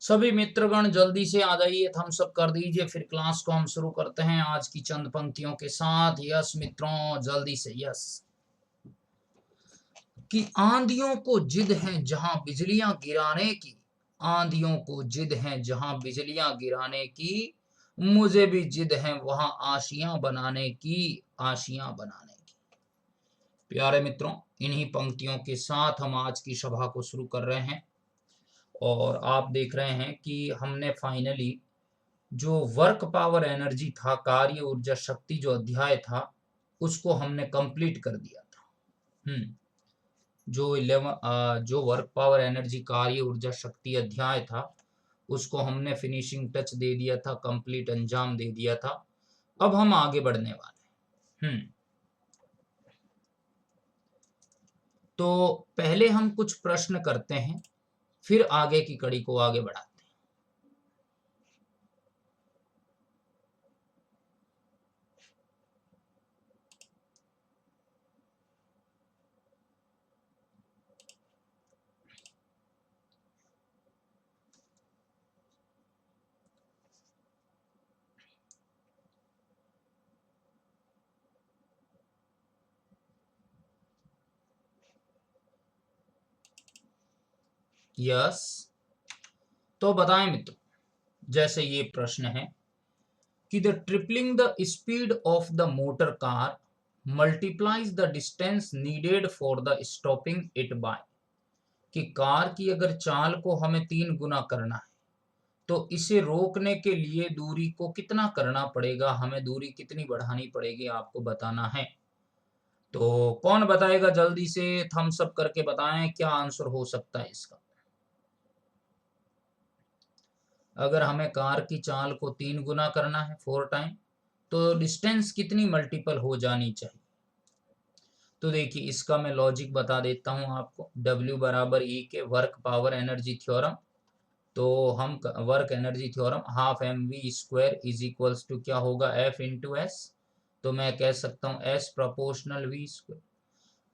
सभी मित्रगण जल्दी से आ जाइए, थम्स अप कर दीजिए, फिर क्लास को हम शुरू करते हैं आज की चंद पंक्तियों के साथ। यस मित्रों, जल्दी से यस। कि आंधियों को जिद है जहां बिजलियां गिराने की, आंधियों को जिद है जहां बिजलियां गिराने की, मुझे भी जिद है वहां आशियां बनाने की, आशियां बनाने की। प्यारे मित्रों, इन्हीं पंक्तियों के साथ हम आज की सभा को शुरू कर रहे हैं। और आप देख रहे हैं कि हमने फाइनली जो वर्क पावर एनर्जी था, कार्य ऊर्जा शक्ति जो अध्याय था, उसको हमने कंप्लीट कर दिया था। जो वर्क पावर एनर्जी कार्य ऊर्जा शक्ति अध्याय था, उसको हमने फिनिशिंग टच दे दिया था, कंप्लीट अंजाम दे दिया था। अब हम आगे बढ़ने वाले हैं। तो पहले हम कुछ प्रश्न करते हैं, फिर आगे की कड़ी को आगे बढ़ाते हैं। यस, तो बताएं मित्रों, जैसे ये प्रश्न है कि the tripling the speed of the motor car multiplies the distance needed for the stopping it by. कि कार की अगर चाल को हमें 3 गुना करना है, तो इसे रोकने के लिए दूरी को कितना करना पड़ेगा, हमें दूरी कितनी बढ़ानी पड़ेगी, आपको बताना है। तो कौन बताएगा, जल्दी से थम्स अप करके बताएं क्या आंसर हो सकता है इसका। अगर हमें कार की चाल को 3 गुना करना है, 4 टाइम, तो डिस्टेंस कितनी मल्टीपल हो जानी चाहिए। तो देखिए, इसका मैं लॉजिक बता देता हूं आपको। W बराबर E के वर्क पावर एनर्जी थ्योरम। तो हम work energy theorem half mv² is equals to क्या होगा, F इंटू एस। तो मैं कह सकता हूँ S प्रोपोर्शनल v²।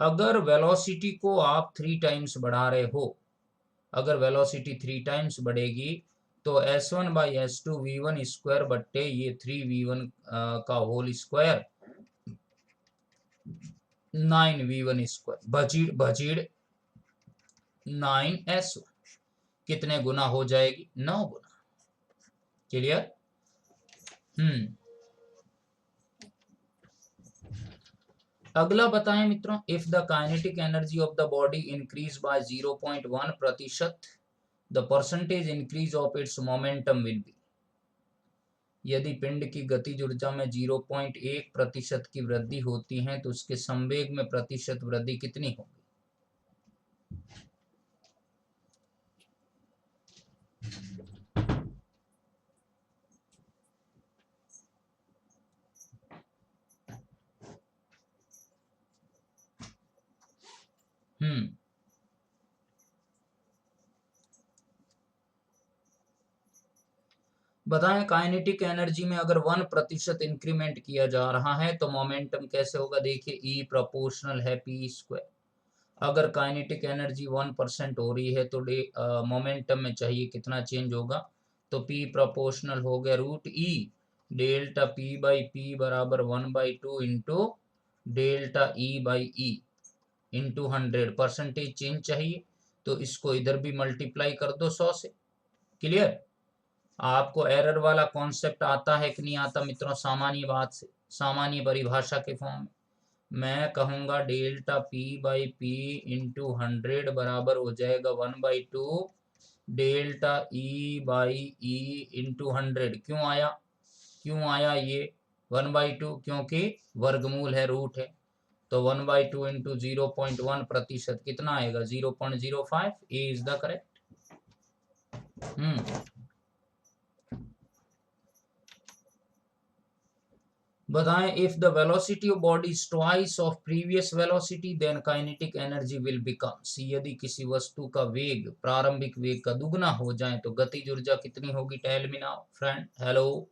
अगर वेलोसिटी को आप 3 टाइम्स बढ़ा रहे हो, अगर वेलोसिटी 3 टाइम्स बढ़ेगी, तो S1 बाई S2 v1² बट्टे ये 3v1 का होल स्क्वायर 9v1², भजीड़ भजीड़ 9s1 कितने गुना हो जाएगी, 9 गुना। क्लियर। अगला बताएं मित्रों, if the kinetic energy of the body increase by 0.1%, the percentage increase of its momentum will be. यदि पिंड की गतिज ऊर्जा में 0.1% की वृद्धि होती है, तो उसके संवेग में प्रतिशत वृद्धि कितनी होगी। बताएं, काइनेटिक एनर्जी में अगर 1% इंक्रीमेंट किया जा रहा है, तो मोमेंटम कैसे होगा। देखिए, E प्रोपोर्शनल है p²। अगर काइनेटिक एनर्जी 1% हो रही है, तो मोमेंटम में चाहिए कितना चेंज होगा। तो P प्रोपोर्शनल हो गया √E delta P by P बराबर 1/2 into delta E by E into 100। Percentage change चाहिए, तो इसको इधर भी मल्टीप्लाई कर दो 100 से। क्लियर। आपको एरर वाला कॉन्सेप्ट आता है कि नहीं आता मित्रों, सामान्य बात से, सामान्य परिभाषा के फॉर्म में मैं कहूंगा delta P by P into 100 बराबर हो जाएगा 1/2 delta E by E into 100। क्यों आया ये 1/2, क्योंकि वर्गमूल है, रूट है। तो 1/2 इंटू 0.1% कितना आएगा, 0.05। A is the correct. बताएं, if the velocity of body is twice of previous velocity, then kinetic energy will becomes. यदि किसी वस्तु का वेग प्रारंभिक वेग का दुगना हो जाए, तो गतिज ऊर्जा कितनी होगी। Tell me now friend, hello.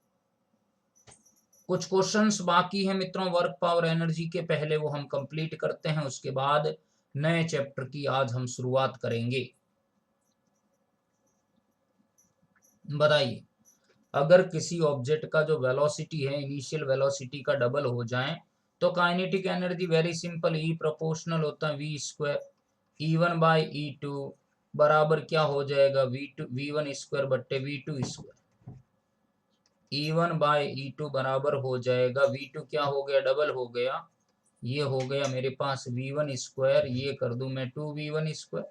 कुछ क्वेश्चंस बाकी हैं मित्रों वर्क पावर एनर्जी के, पहले वो हम कंप्लीट करते हैं, उसके बाद नए चैप्टर की आज हम शुरुआत करेंगे। बताइए, अगर किसी ऑब्जेक्ट का जो वेलोसिटी है इनिशियल वेलोसिटी का डबल हो जाए तो kinetic energy very simple, E proportional होता है V square, E one by E two बराबर क्या हो जाएगा V two V one square बट्टे V two square, E one by E two बराबर हो जाएगा वी टू क्या हो गया डबल हो गया, ये हो गया मेरे पास वी वन स्क्वायर, ये कर दूं मैं two V one square,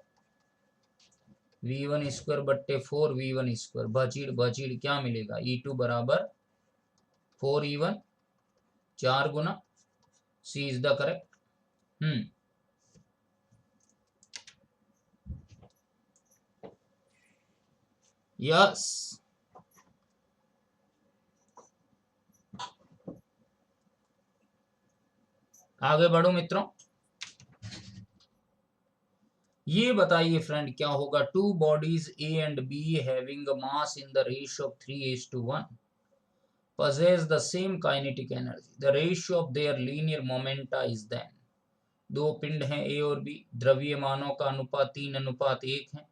V one square बट्टे फोर वी वन स्क्वायर, बचीड़ बचीड़ क्या मिलेगा ई टू बराबर फोर ई वन, 4 गुना, C is the correct. Yes, आगे बढ़ो मित्रों। ये बताइए फ्रेंड क्या होगा, two bodies A and B having mass in the ratio of 3:1 possess the same kinetic energy, the ratio of their linear momenta is then। दो पिंड हैं ए और बी, द्रव्यमानों का अनुपात 3:1 है,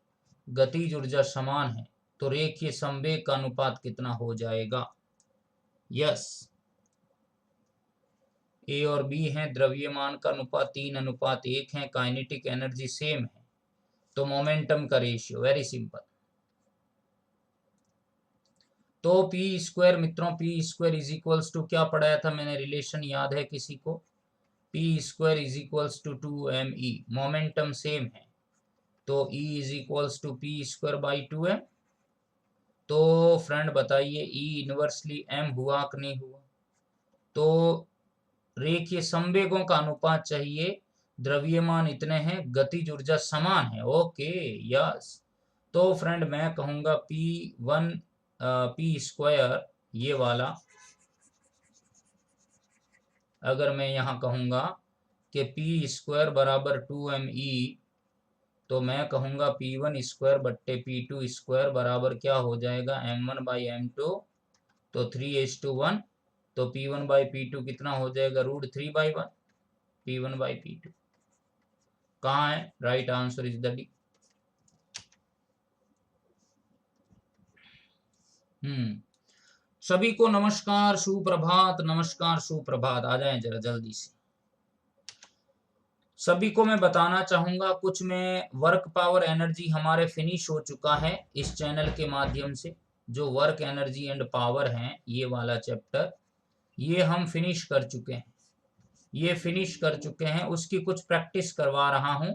गतिज ऊर्जा समान है, तो रेखीय संवेग का अनुपात कितना हो जाएगा। यस, ए और बी हैं, द्रव्यमान का अनुपात 3:1 है, काइनेटिक एनर्जी सेम है, तो मोमेंटम का रेशियो वेरी सिंपल। तो पी स्क्वायर मित्रों, P square is equals to क्या पढ़ाया था मैंने, रिलेशन याद है किसी को, P square is equals to 2me, momentum same है, तो E is equals to P square by 2m। तो फ्रेंड बताइए E इनवर्सली m हुआ कि नहीं हुआ, तो रेखीय संवेगों का अनुपात चाहिए, द्रव्यमान इतने हैं, गतिज ऊर्जा समान है, ओके यस। तो फ्रेंड मैं कहूंगा P1 पी स्क्वायर ये वाला, अगर मैं यहाँ कहूंगा कि पी स्क्वायर बराबर 2me, तो मैं कहूंगा P1 स्क्वायर बट्टे P2 स्क्वायर बराबर क्या हो जाएगा M1 बाई M2, तो 3:1, तो P1 बाई P2 कितना हो जाएगा √3/1, P1 बाई P2 कहाँ है, right answer is the D. सभी को नमस्कार सुप्रभात, नमस्कार सुप्रभात, आ जाएं जरा जल्दी से। सभी को मैं बताना चाहूंगा कुछ में वर्क पावर एनर्जी हमारे फिनिश हो चुका है इस चैनल के माध्यम से, जो वर्क एनर्जी एंड पावर है ये वाला चैप्टर, ये हम फिनिश कर चुके हैं, ये फिनिश कर चुके हैं, उसकी कुछ प्रैक्टिस करवा रहा हूं,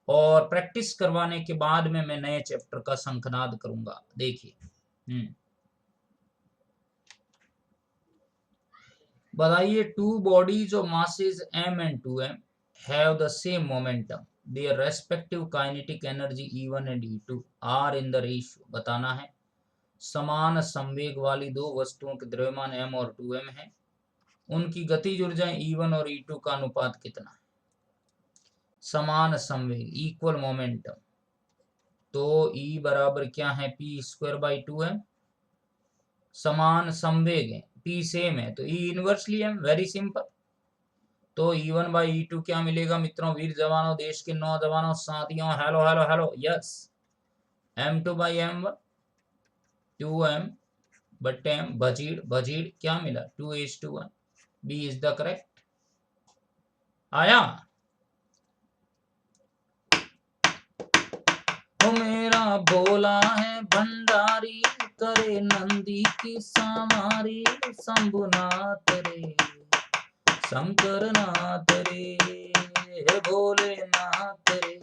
और प्रैक्टिस करवाने के बाद में मैं नए चैप्टर का शंखनाद करूंगा। देखिए बताइए, two bodies of masses m and 2m have the same momentum, their respective kinetic energy E1 and E2 are in the ratio, बताना है, समान संवेग वाली दो वस्तुओं के द्रव्यमान m और 2m है, उनकी गतिज ऊर्जा E1 और E2 का अनुपात कितना है, समान संवेग इक्वल मोमेंटम, तो E बराबर क्या है पी स्क्वायर बाई 2m, समान संवेग है, P सेम है, तो E inversely m, very simple. तो E1 बाई E2 क्या मिलेगा मित्रों, वीर जवानों, देश के नौजवानों, साथियों, hello hello hello, yes, M2 by M1, 2m बट्टे m, भजीड़ भजीड़ क्या मिला 2:1, बी इज द करेक्ट। आया, ओ मेरा भोला है भंडारी, करे नंदी की सामारी, शंभुनाथ रे शंकर नाथ रे भोलेनाथ रे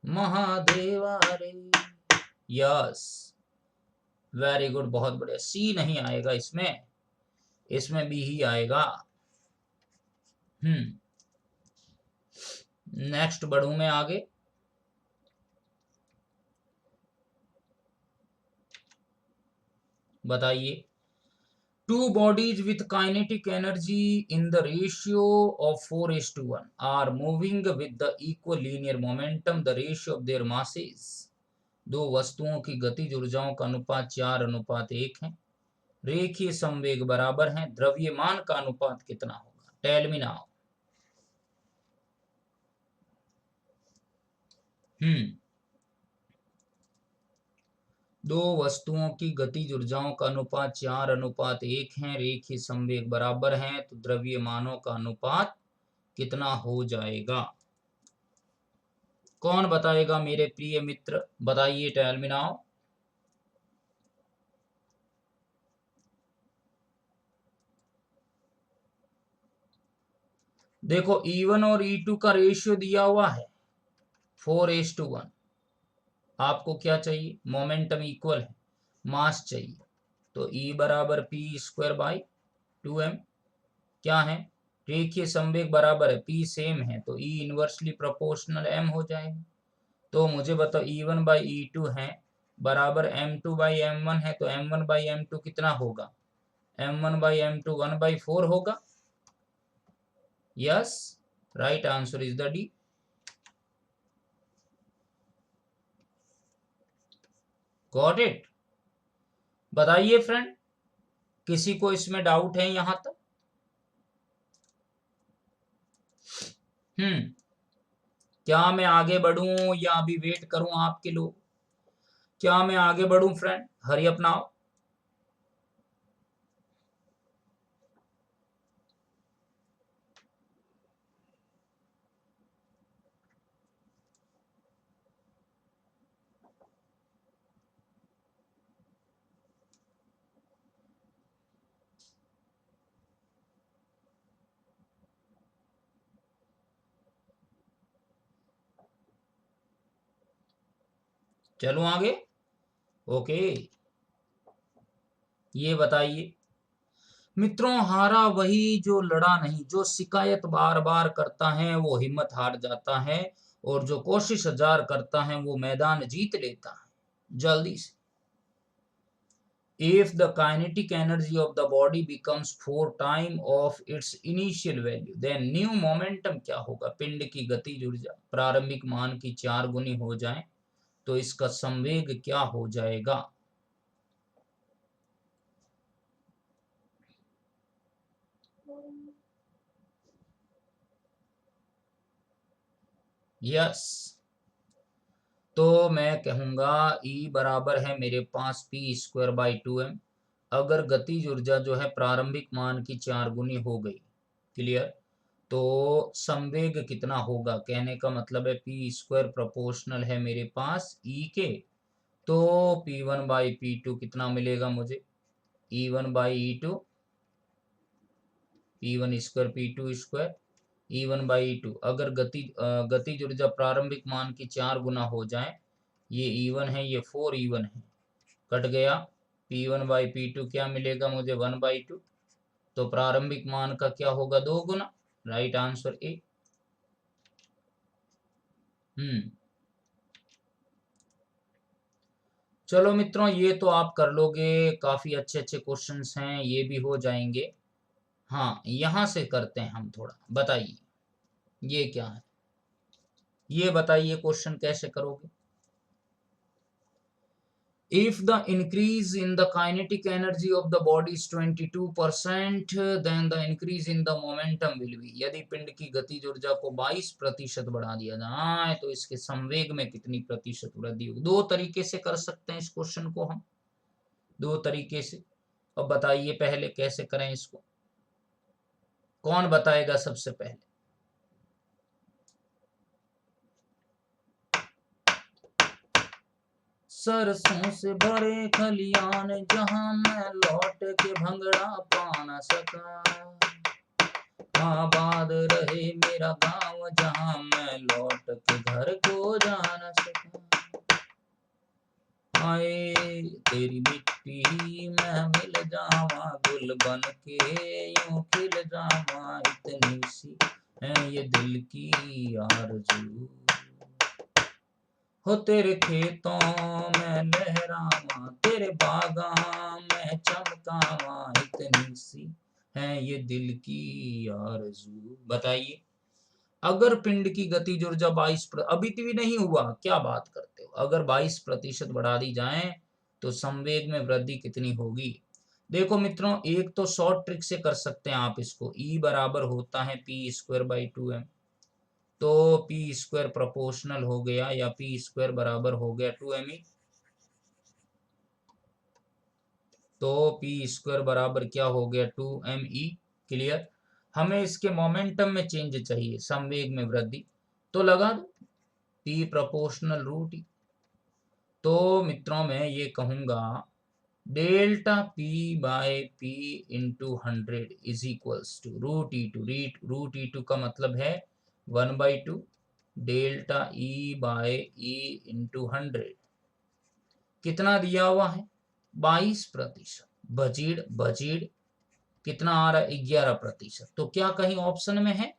महादेवा रे, यस वेरी गुड, बहुत बढ़िया। सी नहीं आएगा इसमें, इसमें बी ही आएगा। नेक्स्ट बढ़ूं मैं आगे। बताइए, two bodies with kinetic energy in the ratio of 4:1 are moving with the equal linear momentum, the ratio of their masses, दो वस्तुओं की गतिज ऊर्जाओं का अनुपात 4:1 है, रेखीय संवेग बराबर है, द्रव्यमान का अनुपात कितना होगा, टेल मी नाउ। दो वस्तुओं की गतिज ऊर्जाओं का अनुपात 4:1 है, रेखीय संवेग बराबर है, तो द्रव्यमानों का अनुपात कितना हो जाएगा? कौन बताएगा मेरे प्रिय मित्र? बताइए, टेल मी नाउ। देखो E1 और E2 का रेशियो दिया हुआ है 4:1। आपको क्या चाहिए? मोमेंटम इक्वल है, मास चाहिए, तो E बराबर P²/2m। क्या है? रेखीय संवेग बराबर है, P सेम है, तो E इनवर्सली प्रोपोर्शनल m हो जाएगा। तो मुझे बताओ E1/E2 है बराबर m2/m1 है, तो m1/m2 कितना होगा? m1/m2 1/4 होगा। Yes, right answer is the D. Got it? बताइए फ्रेंड, किसी को इसमें डाउट है यहां तक? क्या मैं आगे बढ़ूं या अभी वेट करूं आपके लोग? क्या मैं आगे बढ़ूं फ्रेंड? हरी अपनाओ। चलो आगे। ओके, ये बताइए मित्रों, हारा वही जो लड़ा नहीं। जो शिकायत बार बार करता है वो हिम्मत हार जाता है, और जो कोशिश 1000 करता है वो मैदान जीत लेता है। जल्दी से। If the kinetic energy of the body becomes 4 times of its initial value, then new momentum क्या होगा? पिंड की गतिज ऊर्जा प्रारंभिक मान की 4 गुनी हो जाए तो इसका संवेग क्या हो जाएगा? यस, तो मैं कहूंगा E बराबर है मेरे पास P²/2m। अगर गतिज ऊर्जा जो है प्रारंभिक मान की 4 गुनी हो गई, क्लियर, तो संवेग कितना होगा? कहने का मतलब है P² प्रोपोर्शनल है मेरे पास E के, तो P1/P2 कितना मिलेगा मुझे? E1/E2, P1² P2², E1/E2। अगर गतिज ऊर्जा प्रारंभिक मान की 4 गुना हो जाए, ये E1 है, ये 4 E1 है, कट गया। P1/P2 क्या मिलेगा मुझे? 1/2। तो प्रारंभिक मान का क्या होगा? 2 गुना। Right answer A. चलो मित्रों, ये तो आप कर लोगे, काफी अच्छे अच्छे क्वेश्चंस हैं, ये भी हो जाएंगे। हाँ, यहां से करते हैं हम थोड़ा। बताइए ये क्या है? ये बताइए क्वेश्चन कैसे करोगे? If the increase in the kinetic energy of the body is 22%, then the increase in the momentum will be। यदि पिंड की गतिज ऊर्जा को 22% बढ़ा दिया जाए तो इसके संवेग में कितनी प्रतिशत वृद्धि होगी? 2 तरीके से कर सकते हैं इस क्वेश्चन को हम, 2 तरीके से। अब बताइए पहले कैसे करें इसको? कौन बताएगा सबसे पहले? सरसों से भरे खलियान जहां मैं लौट के भंगड़ा पा न सका, आबाद रहे मेरा गांव जहां मैं लौट के घर को जा न सका। आए तेरी मिट्टी मैं मिल जावा, गुल बन के यूं खिल जावा, इतनी सी है ये दिल की आरज़ू। हो तेरे खेतों में लहरावा, तेरे बागां में चमकावा, इतनी सी है ये दिल की आरज़ू। बताइए, अगर पिंड की गतिज ऊर्जा 22 अभी भी नहीं हुआ, क्या बात करते हो? अगर 22% बढ़ा दी जाए तो संवेग में वृद्धि कितनी होगी? देखो मित्रों, एक तो शॉर्ट ट्रिक से कर सकते हैं आप इसको। E बराबर होता है P²/2m, तो P² प्रोपोर्शनल हो गया, या P² बराबर हो गया 2me। तो पी स्क्वायर बराबर क्या हो गया 2me। क्लियर। हमें इसके मोमेंटम में चेंज चाहिए, संवेग में वृद्धि, तो लगा दो पी प्रोपोर्शनल रूट ई। तो मित्रों मैं ये कहूंगा delta P by P into 100 is equals to root E two का मतलब है 1/2 delta E by E into 100। कितना दिया हुआ है 22%। बजीड़ बजीड़ कितना आ रहा है 11%। तो क्या कहीं ऑप्शन में है?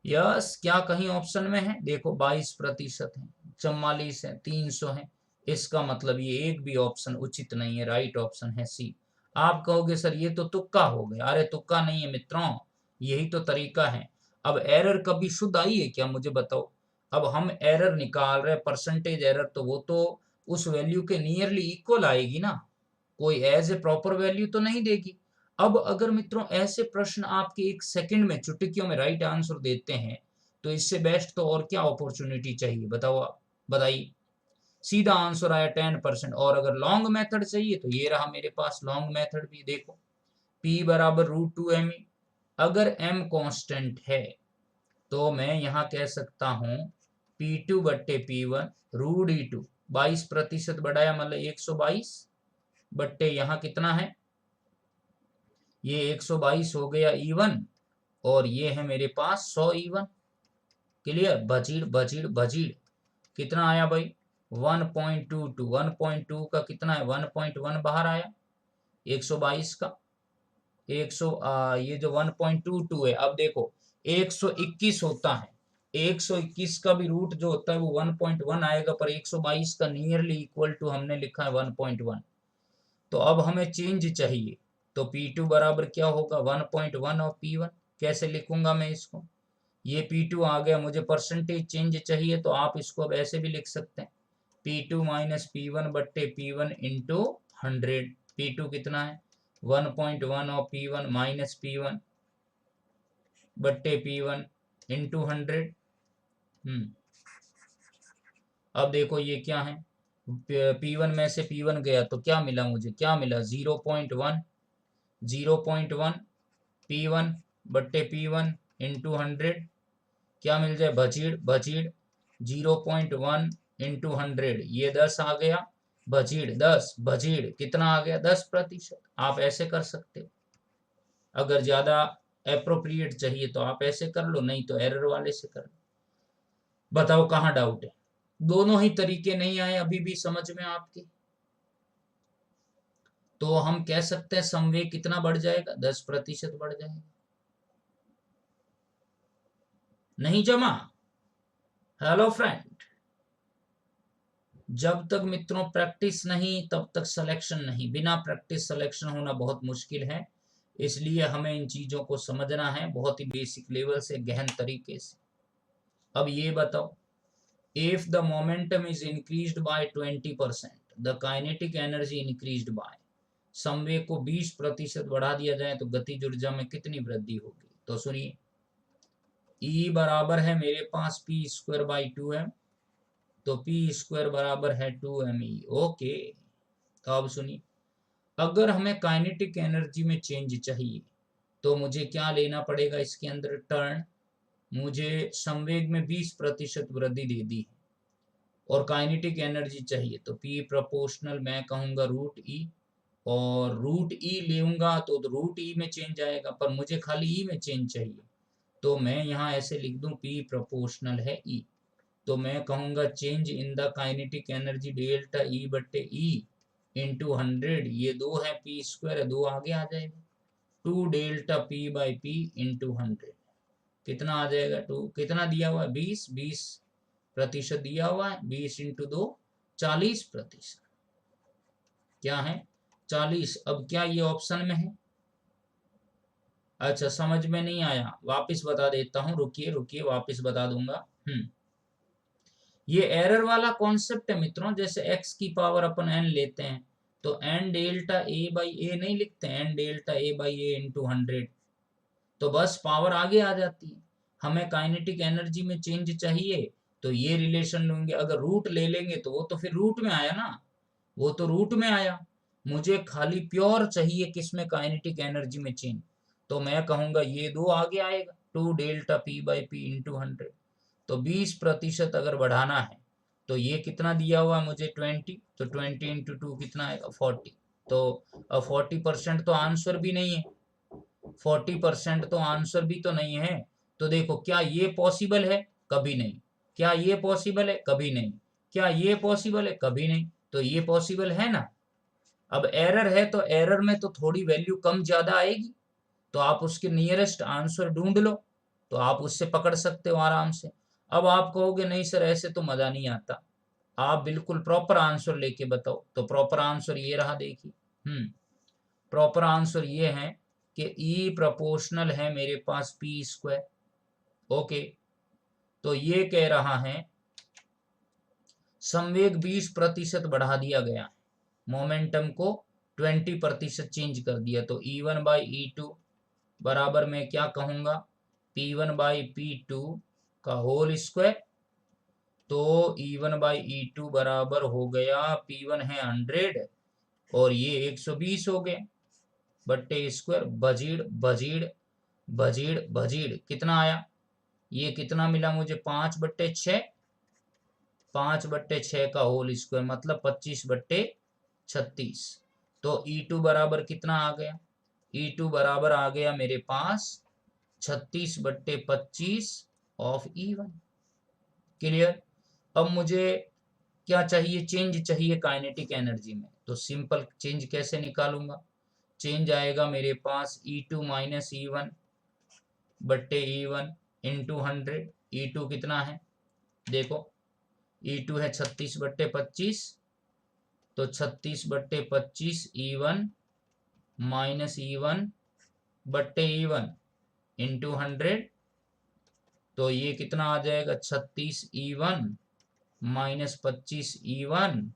यस, क्या कहीं ऑप्शन में है? देखो 22% है, 44 है, 300 है। इसका मतलब ये एक भी ऑप्शन उचित नहीं है, राइट ऑप्शन है सी। आप कहोगे सर ये तो तुक्का हो गया। अरे तुक्का नहीं है मित्रों, यही तो तरीका है। अब एरर कभी शुद्ध आई है क्या, मुझे बताओ। अब हम एरर निकाल रहे परसेंटेज एरर, तो वो तो उस वैल्यू के नियरली इक्वल आएगी ना, कोई एज ए प्रॉपर वैल्यू तो नहीं देगी। अब अगर मित्रों ऐसे प्रश्न आपके एक सेकंड में चुटकियों में राइट आंसर देते हैं, तो इससे बेस्ट तो और क्या अपॉर्चुनिटी चाहिए, बताओ आप, बताइए। सीधा आंसर आया 10%। और अगर लॉन्ग मेथड चाहिए तो ये रहा मेरे पास लॉन्ग मेथड भी, देखो P बराबर √2me। अगर m कांस्टेंट है तो मैं यहाँ कह सकता हूँ P2 बट्टे P1 √e2। 22% बढ़ाया मतलब 122 बट्टे यहाँ कितना है, ये 122 हो गया E1, और ये है मेरे पास 100 E1। क्लियर। बजीड़ बजीड़ बजीड़ कितना आया भाई 1.22। 1.2 का कितना है 1.1 बाहर आया 122 का। 100 ये जो 1.22 है, अब देखो 121 होता है, 121 का भी रूट जो होता है वो 1.1 आएगा, पर 122 का नियरली इक्वल टू हमने लिखा है 1.1। तो अब हमें चेंज चाहिए, तो P2 बराबर क्या होगा 1.1 और P1। कैसे लिखूंगा मैं इसको, ये P2 आ गया, मुझे परसेंटेज चेंज चाहिए, तो आप इसको अब ऐसे भी लिख सकते हैं P2 माइनस P1 बट्टे P1 इंटू 100। P2 कितना है 1.1 और P1 माइनस P1 बट्टे P1 इंटू 100। अब देखो ये क्या है, P1 में से P1 गया तो क्या मिला मुझे, क्या मिला 0.1 P1 बट्टे P1 इंटू 100। क्या मिल जाए बजीड़ बजीड़ 0.1 इंटू 100, ये 10 आ गया। बजीड़ 10 बजीड़ कितना आ गया 10%। आप ऐसे कर सकते हो, अगर ज्यादा अप्रोप्रिएट चाहिए तो आप ऐसे कर लो, नहीं तो एरर वाले से कर लो। बताओ कहाँ डाउट है, दोनों ही तरीके नहीं आए अभी भी समझ में आपके। तो हम कह सकते हैं संवेग कितना बढ़ जाएगा 10% बढ़ जाएगा। नहीं जमा। हेलो फ्रेंड, जब तक मित्रों प्रैक्टिस नहीं तब तक सिलेक्शन नहीं, बिना प्रैक्टिस सिलेक्शन होना बहुत मुश्किल है। इसलिए हमें इन चीजों को समझना है बहुत ही बेसिक लेवल से, गहन तरीके से। अब ये बताओ, if the momentum is increased by 20%, the kinetic energy increased by. संवेग को 20% बढ़ा दिया जाए तो गतिज ऊर्जा में कितनी वृद्धि होगी। तो सुनिए, E बराबर है मेरे पास P स्क्वायर बाई 2m, तो P स्क्वायर बराबर है 2me। ओके, तो अब सुनिए, अगर हमें काइनेटिक एनर्जी में चेंज चाहिए तो मुझे क्या लेना पड़ेगा इसके अंदर टर्न। मुझे संवेग में 20% वृद्धि दे दी है और काइनेटिक एनर्जी चाहिए, तो P प्रोपोर्शनल मैं कहूंगा √e, और √e लूंगा तो √e में चेंज आएगा, पर मुझे खाली e में चेंज चाहिए, तो मैं यहाँ ऐसे लिख दूं P प्रोपोर्शनल है e। तो मैं कहूंगा change in the kinetic energy delta E बट्टे E इंटू 100। ये 2 है, P स्क्वायर 2 आगे आ जाएगा, 2 delta P by P into 100। कितना आ जाएगा 2, कितना दिया हुआ है 20% दिया हुआ है, 20 इंटू 2 40%। क्या है 40। अब क्या ये ऑप्शन में है? अच्छा समझ में नहीं आया, वापस बता देता हूँ, रुकिए रुकिए वापस बता दूंगा। ये एरर वाला कॉन्सेप्ट है मित्रों, जैसे x की पावर अपन n लेते हैं तो n डेल्टा a बाई ए नहीं लिखते, n delta a by A into 100, तो बस पावर आगे आ जाती है। हमें काइनेटिक एनर्जी में चेंज चाहिए तो ये रिलेशन लेंगे, अगर रूट ले लेंगे तो वो तो फिर रूट में आया ना, वो तो रूट में आया। मुझे खाली प्योर चाहिए किसमें, काइनेटिक एनर्जी में चेंज, तो मैं कहूंगा ये दो आगे आएगा, 2 delta P by P into 100। तो 20% अगर बढ़ाना है तो ये कितना दिया हुआ है मुझे 20, तो 20 इंटू 2 कितना आएगा 40। तो 40% तो आंसर भी नहीं है, 40% तो आंसर भी तो नहीं है। तो देखो क्या ये पॉसिबल है, कभी नहीं। क्या ये पॉसिबल है, कभी नहीं। क्या ये पॉसिबल है, कभी नहीं। तो ये पॉसिबल है ना। अब एरर है तो एरर में तो थोड़ी वैल्यू कम ज्यादा आएगी, तो आप उसके नियरेस्ट आंसर ढूंढ लो, तो आप उससे पकड़ सकते हो आराम से। अब आप कहोगे नहीं सर ऐसे तो मजा नहीं आता, आप बिल्कुल प्रॉपर आंसर लेके बताओ। तो प्रॉपर आंसर ये रहा, देखिए। प्रॉपर आंसर ये है कि ई प्रोपोर्शनल है मेरे पास पी स्क्वायर। ओके, तो ये कह रहा है संवेग 20% बढ़ा दिया गया, मोमेंटम को 20% चेंज कर दिया, तो E1 बाई E2 बराबर मैं क्या कहूंगा, P1 बाई P2 का होल स्क्वायर। तो E1 बाई E2 बराबर हो गया, P1 है 100 और ये 120 हो गए, बट्टे स्क्वायर बजीड़ बजीड़ बजीड़ बजीड़ कितना आया, ये कितना मिला मुझे 5/6, 5/6 का होल स्क्वायर मतलब 25/36। तो E2 बराबर कितना आ गया, E2 बराबर आ गया मेरे पास 36/25 ऑफ E1। क्लियर। अब मुझे क्या चाहिए, चेंज चाहिए काइनेटिक एनर्जी में, तो सिंपल चेंज कैसे निकालूंगा, चेंज आएगा मेरे पास E2 माइनस E1 बट्टे E1 इंटू 100। E2 कितना है देखो, E2 है 36/25, तो 36/25 E1 माइनस E1 बट्टे E1 इंटू 100। तो ये कितना आ जाएगा 36E1 माइनस 25E1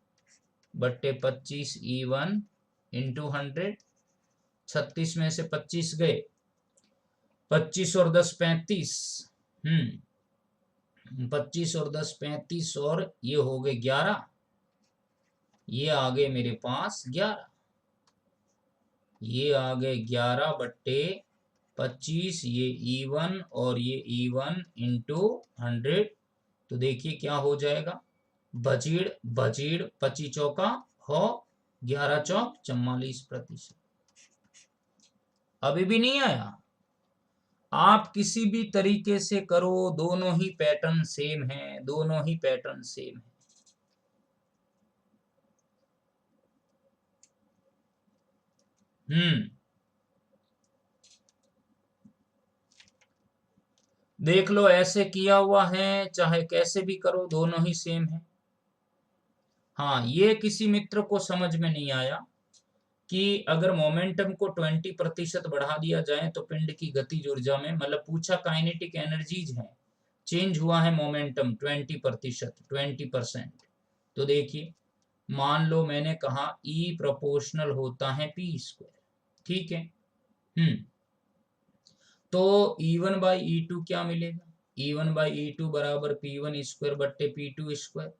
बट्टे 25E1 इंटू 100। 36 में से 25 गए, 25 और 10 35, 25 और 10 35 और ये हो गए 11, ये आ गए मेरे पास 11, ये आ गए 11/25, ये E1 और ये E1 इंटू 100। तो देखिए क्या हो जाएगा, बजीड़ बजीड़ 25 चौका हो 11 चौक 44%। अभी भी नहीं आया, आप किसी भी तरीके से करो, दोनों ही पैटर्न सेम है, दोनों ही पैटर्न सेम है। देख लो ऐसे किया हुआ है, चाहे कैसे भी करो दोनों ही सेम है। हाँ, ये किसी मित्र को समझ में नहीं आया कि अगर मोमेंटम को 20% बढ़ा दिया जाए तो पिंड की गतिज ऊर्जा में, मतलब पूछा काइनेटिक एनर्जीज है, चेंज हुआ है मोमेंटम 20%। तो देखिए मान लो मैंने कहा E प्रोपोर्शनल होता है पी स्क्वायर, ठीक है। तो E1 बाई E2 क्या मिलेगा, E1 बाई E2 बराबर P1 स्क्वायर बट्टे P2 स्क्वायर।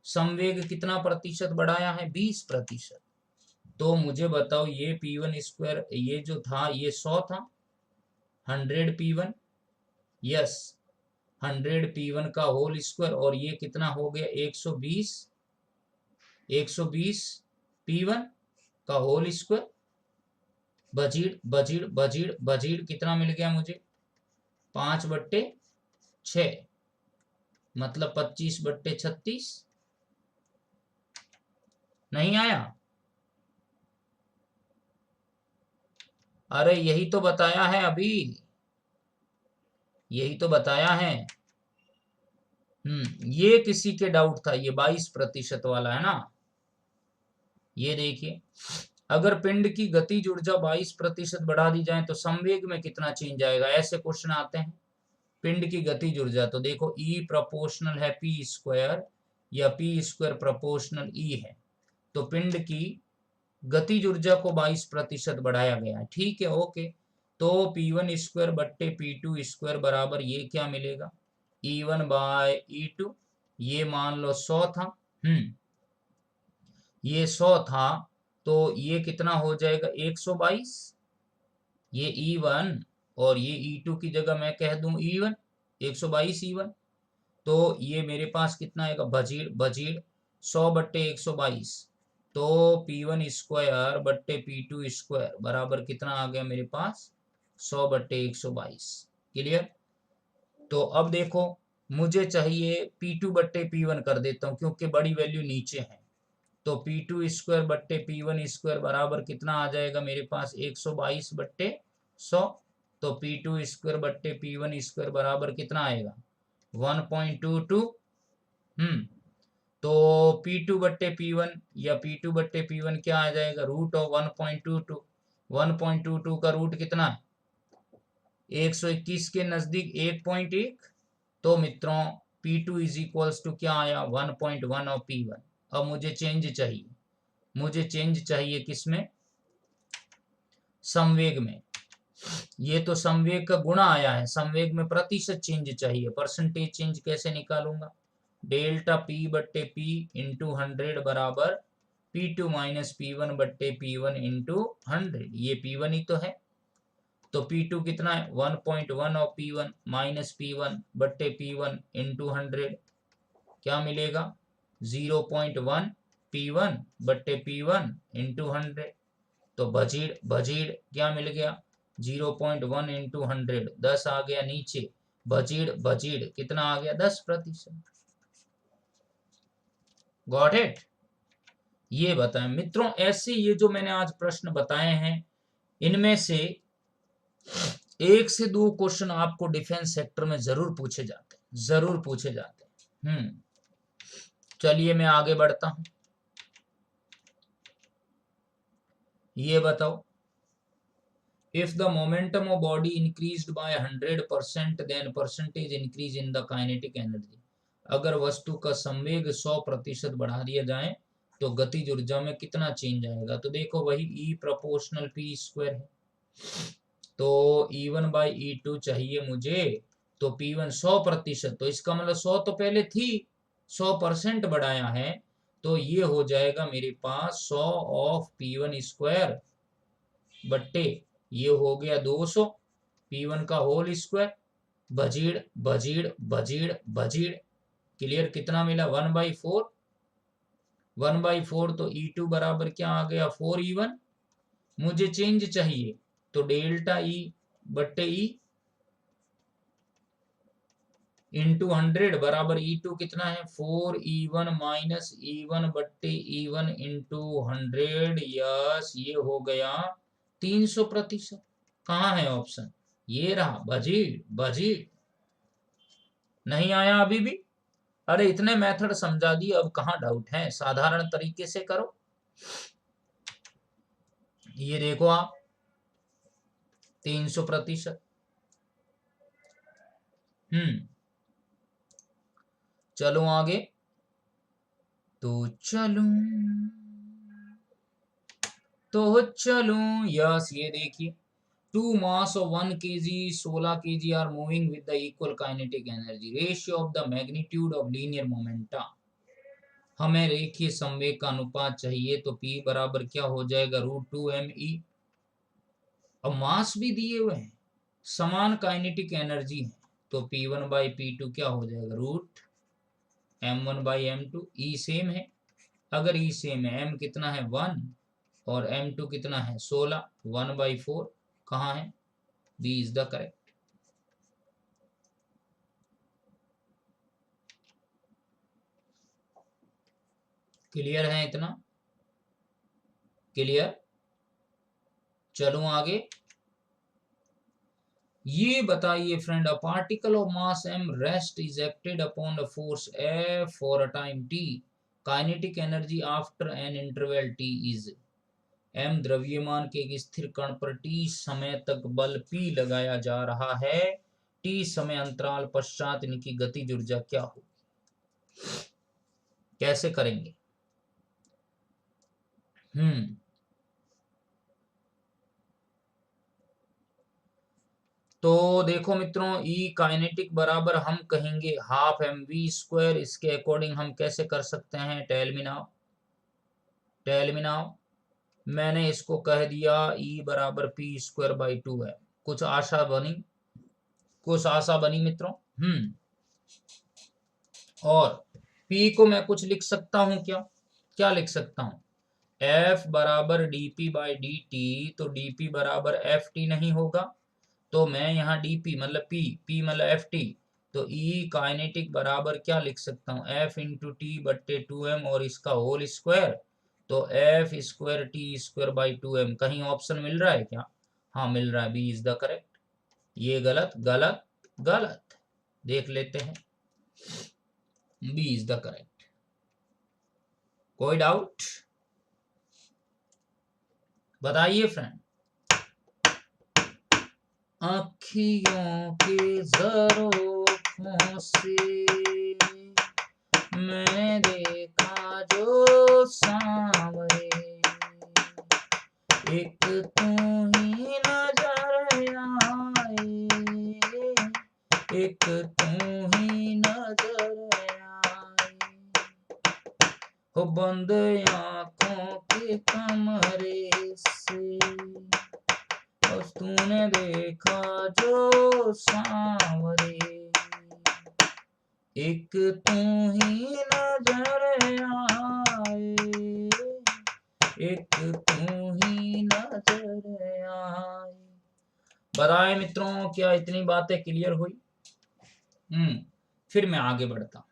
संवेग कितना प्रतिशत बढ़ाया है, 20%। तो मुझे बताओ ये P1 स्क्वायर ये जो था ये 100 था, 100 P1, यस 100 P1 का होल स्क्वायर, और ये कितना हो गया 120 P1 का होल स्क्वायर, बजीड़ बजीड़ बजीड़ बजीड़ कितना मिल गया मुझे 5/6 मतलब 25/36। नहीं आया, अरे यही तो बताया है अभी, यही तो बताया है। ये किसी के डाउट था, ये 22% वाला है ना। ये देखिए अगर पिंड की गतिज ऊर्जा 22% बढ़ा दी जाए तो संवेग में कितना चेंज आएगा, ऐसे क्वेश्चन आते हैं। पिंड की गतिज ऊर्जा तो देखो E प्रोपोर्शनल है पी स्क्वायर या पी स्क्वायर प्रोपोर्शनल E है, तो पिंड की गतिज ऊर्जा को 22% बढ़ाया गया है, ठीक है। ओके, तो P1 स्क्वायर बट्टे P2 स्क्वायर बराबर ये क्या मिलेगा E1 बाय E2, ये मान लो 100 था, ये 100 था, तो ये कितना हो जाएगा 122, ये E1 और ये E2 की जगह मैं कह दूं E1, 122 E1। तो ये मेरे पास कितना आएगा बजीड़ बजीड़ 100/122, तो P1 स्क्वायर बट्टे P2 स्क्वायर बराबर कितना आ गया मेरे पास 100/122। क्लियर। तो अब देखो मुझे चाहिए P2/P1 कर देता हूँ क्योंकि बड़ी वैल्यू नीचे है। तो P2 स्क्वायर बट्टे P1 स्क्वायर बराबर कितना आ जाएगा मेरे पास 122/100। तो P2 स्क्वायर बट्टे P1 स्क्वायर बराबर कितना आएगा 1.22। तो P2/P1 या P2/P1 क्या आ जाएगा रूट ऑफ 1.22। 1.22 का रूट कितना है 121 के नजदीक 1.1। तो मित्रों P2 इज इक्वल्स टू क्या आया 1.1 ऑफ P1। अब मुझे चेंज चाहिए किसमें संवेग में। ये तो संवेग का गुणा आया है, संवेग में प्रतिशत चेंज चाहिए। परसेंटेज चेंज कैसे निकालूंगा डेल्टा P/P इंटू 100 बराबर P2 माइनस P1/P1 इंटू 100। ये P1 ही तो है। तो P2 कितना है 1.1 of P1 minus P1/P1 into 100 क्या मिलेगा 0.1 P1/P1 इंटू 100। तो बजीड़ क्या मिल गया 0.1 इंटू 100, 10 आ गया नीचे। बजीड़ कितना आ गया 10%। Got it. ये बताएं मित्रों, ऐसे ये जो मैंने आज प्रश्न बताए हैं इनमें से 1 से 2 क्वेश्चन आपको डिफेंस सेक्टर में जरूर पूछे जाते हैं। चलिए मैं आगे बढ़ता हूं। ये बताओ if the momentum of body increased by 100% then percentage increase in the kinetic energy। अगर वस्तु का संवेग 100% बढ़ा दिया जाए तो गतिज ऊर्जा में कितना चेंज आएगा। तो देखो वही E प्रोपोर्शनल P स्क्वायर है। तो E1/E2 चाहिए मुझे। तो P1 100%, तो इसका मतलब 100 तो पहले थी 100% बढ़ाया है। तो ये हो जाएगा मेरे पास 100 ऑफ P1 स्क्वायर बट्टे ये हो गया 200 P1 का होल स्क्वायर। बजीड़ क्लियर। कितना मिला 1/4। 1/4 तो E2 बराबर क्या आ गया 4E1। मुझे चेंज चाहिए तो डेल्टा E/E इंटू 100 बराबर E2 कितना है 4E1 minus E1/E1 into 100। Yes ये हो गया 300%। कहाँ है ऑप्शन ये रहा बजीड़। नहीं आया अभी भी। अरे इतने मेथड समझा दिए, अब कहाँ डाउट है, साधारण तरीके से करो। ये देखो आप 300%। चलो आगे। तो चलूं यस ये देखिए 2 mass of 1 kg 16 kg are moving with the equal kinetic energy ratio of the magnitude of linear momenta। हमें रेखीय संवेग का अनुपात चाहिए तो P बराबर क्या हो जाएगा √2mE। अब मास भी दिए हुए हैं, समान काइनेटिक एनर्जी है, तो P1/P2 क्या हो जाएगा √M1/M2। E सेम है, अगर E सेम है M कितना है 1 और M2 कितना है 16, 1/4 कहाँ है B is the correct. Clear है इतना क्लियर। चलो आगे। ये बताइए friend a particle of mass m rest is acted upon a force F for a time t। Kinetic energy after an interval t is m द्रव्यमान के एक स्थिर कण पर t समय तक बल P लगाया जा रहा है, t समय अंतराल पश्चात इनकी गतिज ऊर्जा क्या होगी। कैसे करेंगे तो देखो मित्रों E काइनेटिक बराबर हम कहेंगे हाफ mv²। इसके अकॉर्डिंग हम कैसे कर सकते हैं टेल मी नाउ मैंने इसको कह दिया E बराबर पी स्क्वायर बाई 2 है। कुछ आशा बनी, कुछ आशा बनी मित्रों। और P को मैं कुछ लिख सकता हूं क्या? क्या लिख सकता हूं? F बराबर dp बाई dt, तो dp बराबर ft नहीं होगा, तो मैं यहाँ dp मतलब p मतलब ft, तो E काइनेटिक बराबर क्या लिख सकता हूँ? F इंटू टी बट्टे 2m और इसका होल स्क्वायर, तो F square T square by 2m। कहीं ऑप्शन मिल रहा है क्या? हाँ मिल रहा है, बी इज द करेक्ट। ये गलत गलत गलत, देख लेते हैं। B is the correct. कोई डाउट? बताइए फ्रेंड। आँखियों के ज़रोखों से मैंने देखा जो सांवरे, एक तू ही नजर आए, एक तू ही नजर आए, हो बंद आँखों के कमरे से बस तूने देखा जो सांवरे, एक तू ही नजर आए, एक तू ही नजर आए। बताएं मित्रों, क्या इतनी बातें क्लियर हुई? फिर मैं आगे बढ़ता हूं।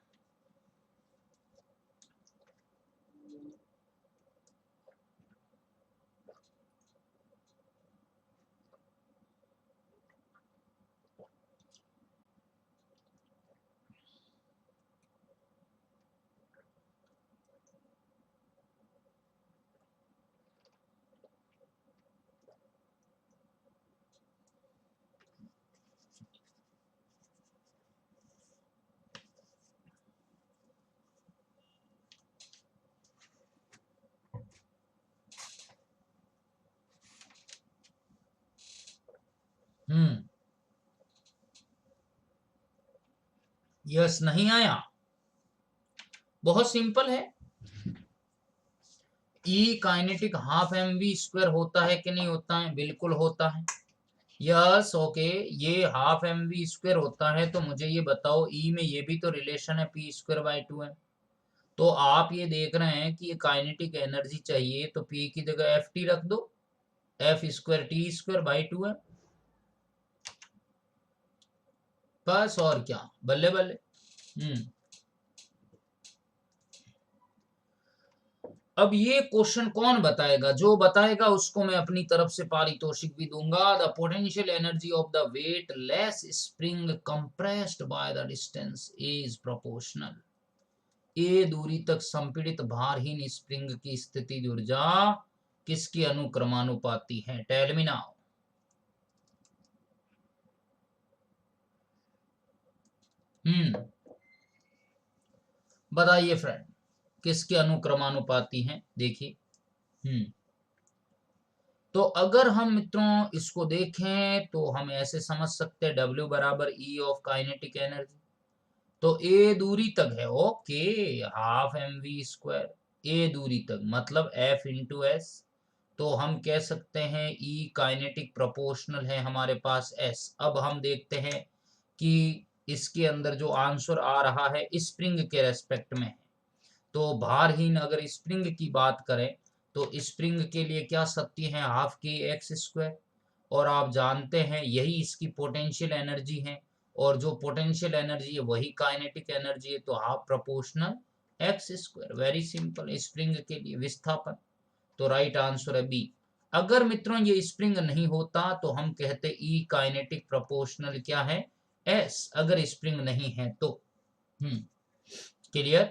यस नहीं आया? बहुत सिंपल है। E kinetic half M we square होता है कि नहीं होता है? बिल्कुल होता है। यस ओके, ये हाफ एम वी स्क्वायर होता है, तो मुझे ये बताओ ई में ये भी तो रिलेशन है पी स्क्वायर बाई 2 है। तो आप ये देख रहे हैं कि ये काइनेटिक एनर्जी चाहिए, तो पी की जगह एफ टी रख दो, F square T square by 2 है, बस और क्या, बल्ले बल्ले। अब ये क्वेश्चन कौन बताएगा? जो बताएगा उसको मैं अपनी तरफ से पारितोषिक भी दूंगा। The potential energy of the weightless spring compressed by the distance is proportional. A दूरी तक संपीड़ित भारहीन स्प्रिंग की स्थितिज ऊर्जा किसकी अनुक्रमानुपाती है? Tell me now. बताइए फ्रेंड, किसके अनुक्रमानुपाती हैं? देखिए, तो अगर हम मित्रों इसको देखें तो हम ऐसे समझ सकते हैं, W बराबर ई ऑफ काइनेटिक एनर्जी, तो ए दूरी तक है, okay, half M we square, A दूरी तक मतलब एफ इंटू एस, तो हम कह सकते हैं ई काइनेटिक प्रोपोर्शनल है हमारे पास एस। अब हम देखते हैं कि इसके अंदर जो आंसर आ रहा है स्प्रिंग के रेस्पेक्ट में है, तो भारहीन अगर स्प्रिंग की बात करें तो स्प्रिंग के लिए क्या सत्य है? हाफ के एक्स स्क्वायर, और आप जानते हैं यही इसकी पोटेंशियल एनर्जी है, और जो पोटेंशियल एनर्जी है वही काइनेटिक एनर्जी है, तो half proportional x square. Very simple, spring के लिए विस्थापन, तो राइट आंसर है बी। अगर मित्रों ये स्प्रिंग नहीं होता तो हम कहते ई काइनेटिक प्रोपोर्शनल क्या है? एस, अगर स्प्रिंग नहीं है तो। क्लियर?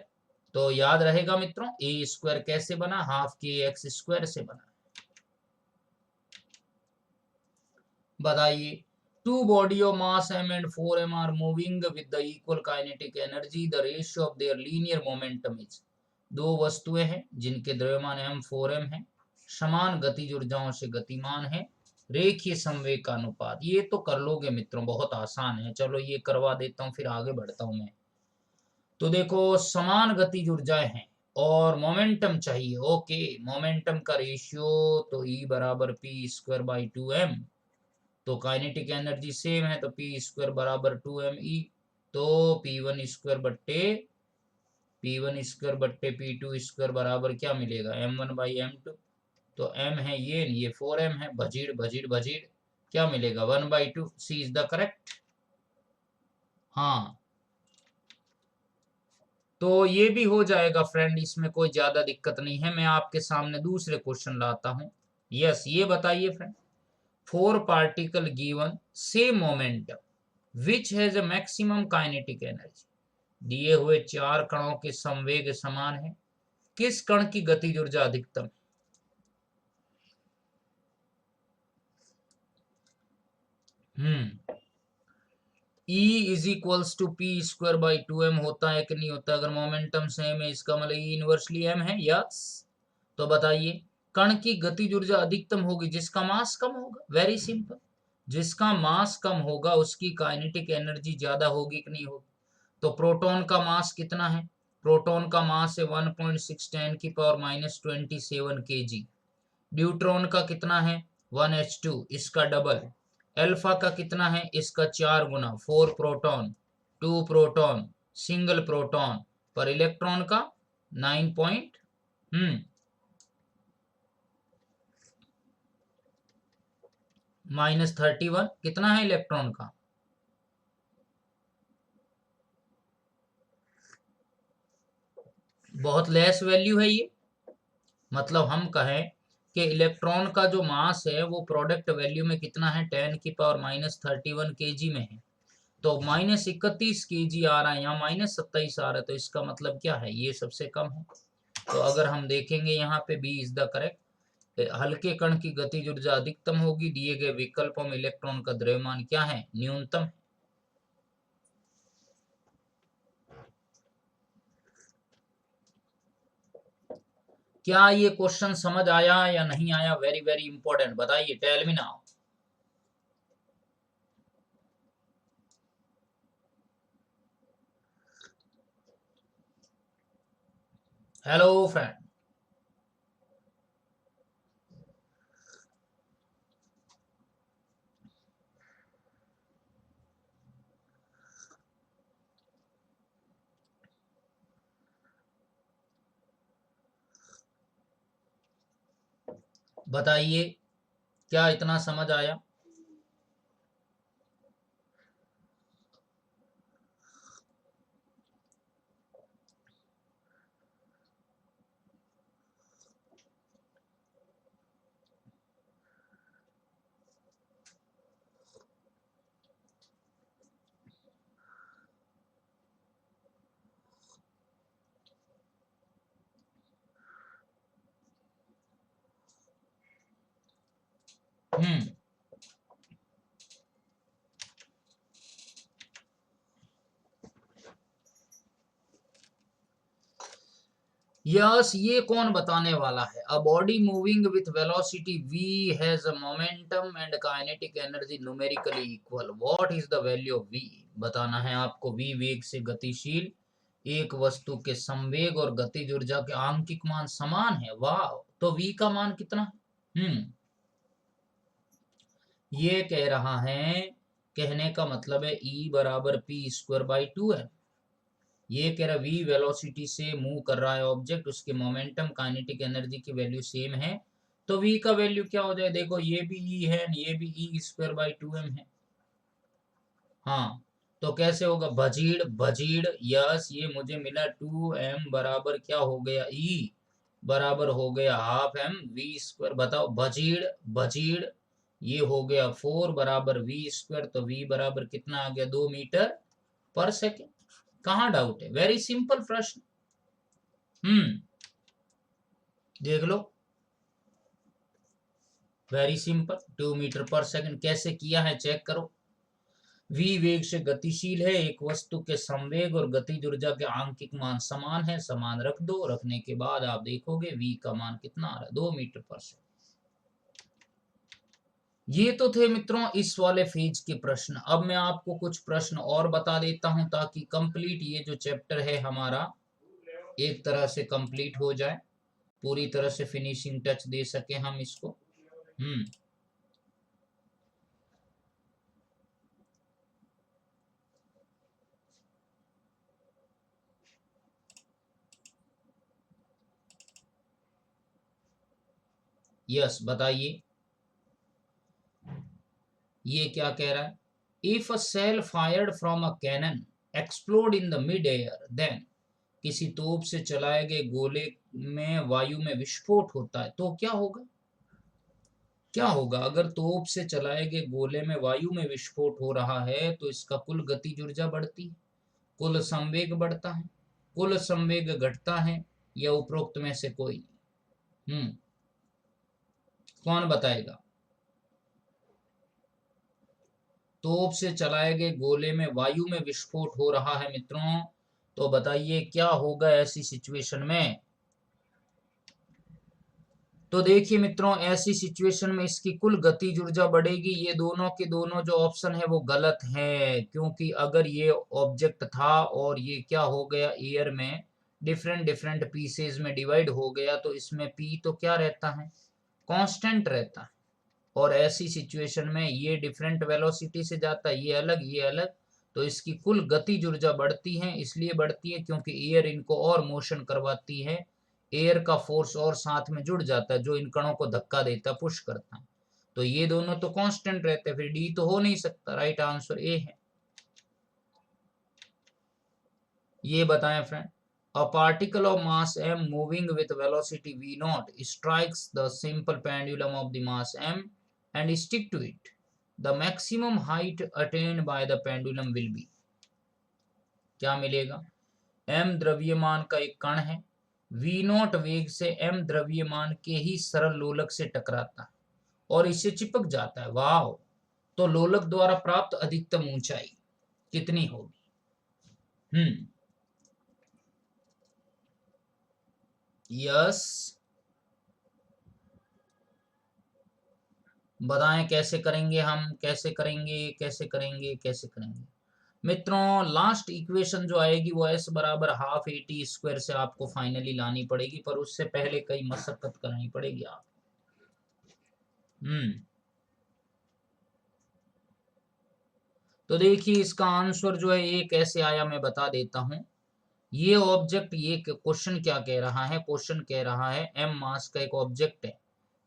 तो याद रहेगा मित्रों, ए स्क्वायर कैसे बना? हाफ के एक्स स्क्वायर से बना। बताइए, two body of mass m and 4m are moving with the equal kinetic energy, the ratio of their linear momentum is। दो वस्तुएं हैं जिनके द्रव्यमान m 4m है, समान गतिज ऊर्जाओं से गतिमान है, रेखीय संवेग का अनुपात। ये तो कर लोगे मित्रों, बहुत आसान है। चलो ये करवा देता हूं, फिर आगे बढ़ता हूं मैं। तो देखो, समान गतिज ऊर्जाएं हैं और मोमेंटम चाहिए। ओके, मोमेंटम का रेशियो तो E बराबर p²/2m, तो काइनेटिक एनर्जी सेम है तो p² बराबर 2me, तो p1² p2² बराबर क्या मिलेगा, m1/m2, तो m है ये 4m है, भजीड़ भजीड़ भजीड़ क्या मिलेगा 1/2। सी इज द करेक्ट। हाँ, तो ये भी हो जाएगा फ्रेंड, इसमें कोई ज्यादा दिक्कत नहीं है। मैं आपके सामने दूसरे क्वेश्चन लाता हूं। यस, ये बताइए friend, 4 particle given same momentum which has a maximum kinetic energy. दिए हुए 4 कणों के संवेग समान है, किस कण की गतिज ऊर्जा अधिकतम? E is equals to p²/2m होता है कि नहीं होता? अगर मोमेंटम सेम है इसका मतलब E इनवर्सली m है। यस, तो बताइए कण की गतिज ऊर्जा अधिकतम होगी जिसका मास कम होगा। वेरी सिंपल, जिसका मास कम होगा उसकी काइनेटिक एनर्जी ज्यादा होगी कि नहीं होगी? तो प्रोटॉन का मास कितना है? प्रोटॉन का मास है 1.6 × 10⁻⁻27 kg। न्यूट्रॉन का कितना है? 1h2, इसका डबल। अल्फा का कितना है? इसका 4 गुना, 4 प्रोटॉन 2 प्रोटॉन सिंगल प्रोटॉन पर इलेक्ट्रॉन का 9 पॉइंट -31 कितना है इलेक्ट्रॉन का? बहुत लेस वैल्यू है ये। मतलब हम कहें कि इलेक्ट्रॉन का जो मास है वो प्रोडक्ट वैल्यू में कितना है? 10⁻31 kg में है, तो -31 kg आ रहा है, यहाँ -27 आ रहा है, तो इसका मतलब क्या है? ये सबसे कम है। तो अगर हम देखेंगे यहाँ पे बी इज द करेक्ट। हल्के कण की गतिज ऊर्जा अधिकतम होगी, दिए गए विकल्पों में इलेक्ट्रॉन का द्रव्यमान क्या है? न्यूनतम। क्या ये क्वेश्चन समझ आया या नहीं आया? वेरी वेरी इंपॉर्टेंट, बताइए, tell me now. Hello friend. बताइए, क्या इतना समझ आया? हम्म यस, ये कौन बताने वाला है? A body moving with velocity v has a momentum and kinetic energy numerically equal. What is the value of v? बताना है आपको। v वेग से गतिशील एक वस्तु के संवेग और गतिज ऊर्जा के आंकिक मान समान है। वाह, तो v का मान कितना है? ये कह रहा है, कहने का मतलब है E बराबर p²/2 है। ये कह रहा है v वेलोसिटी से मूव कर रहा है ऑब्जेक्ट, उसके मोमेंटम काइनेटिक एनर्जी की वैल्यू सेम है, तो v का वैल्यू क्या हो जाए? देखो, ये भी E है, ये भी E²/2m है। हाँ, तो कैसे होगा? भजीड़ भजीड़। यस, ये मुझे मिला 2m बराबर क्या हो गया? E बराबर हो गया ½ m v²। बताओ, भजीड़ भजीड़, ये हो गया 4 बराबर v², तो v बराबर कितना आ गया? 2 मीटर पर सेकेंड। कहाँ डाउट है? वेरी सिंपल प्रश्न। देख लो, वेरी सिंपल। 2 मीटर पर सेकंड कैसे किया है चेक करो। v वेग से गतिशील है एक वस्तु के संवेग और गतिज ऊर्जा के आंकिक मान समान है, समान रख दो। रखने के बाद आप देखोगे v का मान कितना आ रहा है? 2 मीटर पर सेकंड। ये तो थे मित्रों इस वाले फेज के प्रश्न। अब मैं आपको कुछ प्रश्न और बता देता हूं ताकि कंप्लीट ये जो चैप्टर है हमारा एक तरह से कंप्लीट हो जाए, पूरी तरह से फिनिशिंग टच दे सके हम इसको। यस, बताइए ये क्या कह रहा है। If a shell fired from a cannon explode in the mid air then, किसी तोप से चलाए गए गोले में वायु में विस्फोट होता है तो क्या होगा। क्या होगा अगर तोप से चलाए गए गोले में वायु में विस्फोट हो रहा है तो इसका कुल गतिज ऊर्जा बढ़ती है, कुल संवेग बढ़ता है, कुल संवेग घटता है, या उपरोक्त में से कोई। कौन बताएगा। तोप से चलाए गए गोले में वायु में विस्फोट हो रहा है मित्रों, तो बताइए क्या होगा ऐसी सिचुएशन में। तो देखिए मित्रों, ऐसी सिचुएशन में इसकी कुल गतिज ऊर्जा बढ़ेगी। ये दोनों के दोनों जो ऑप्शन है वो गलत है, क्योंकि अगर ये ऑब्जेक्ट था और ये क्या हो गया, एयर में डिफरेंट डिफरेंट पीसेज में डिवाइड हो गया, तो इसमें पी तो क्या रहता है, कांस्टेंट रहता है। और ऐसी सिचुएशन में ये डिफरेंट वेलोसिटी से जाता है, ये अलग ये अलग, तो इसकी कुल गतिज ऊर्जा बढ़ती है। इसलिए बढ़ती है क्योंकि एयर इनको और मोशन करवाती है, एयर का फोर्स और साथ में जुड़ जाता है जो इन कणों को धक्का देता है, पुश करता है। तो ये दोनों तो कांस्टेंट रहते हैं, फिर डी तो हो नहीं सकता। राइट आंसर ए है। ये बताएं friend, a particle of mass m moving with velocity v naught strikes the simple pendulum of the mass m and stick to it. The maximum height attained by the pendulum will be, क्या मिलेगा। m द्रव्यमान का एक कण है, v not वेग से m द्रव्यमान के ही सरल लोलक से टकराता है और इससे चिपक जाता है। वाह, तो लोलक द्वारा प्राप्त अधिकतम ऊंचाई कितनी होगी। यस, बताएं कैसे करेंगे हम, कैसे करेंगे, कैसे करेंगे, कैसे करेंगे। मित्रों, लास्ट इक्वेशन जो आएगी वो s बराबर हाफ एटी स्क्वायर से आपको फाइनली लानी पड़ेगी, पर उससे पहले कई मशक्कत करनी पड़ेगी आप। तो देखिए इसका आंसर जो है ये कैसे आया मैं बता देता हूं। ये ऑब्जेक्ट, ये क्वेश्चन क्या कह रहा है, क्वेश्चन कह रहा है m मास का एक ऑब्जेक्ट है,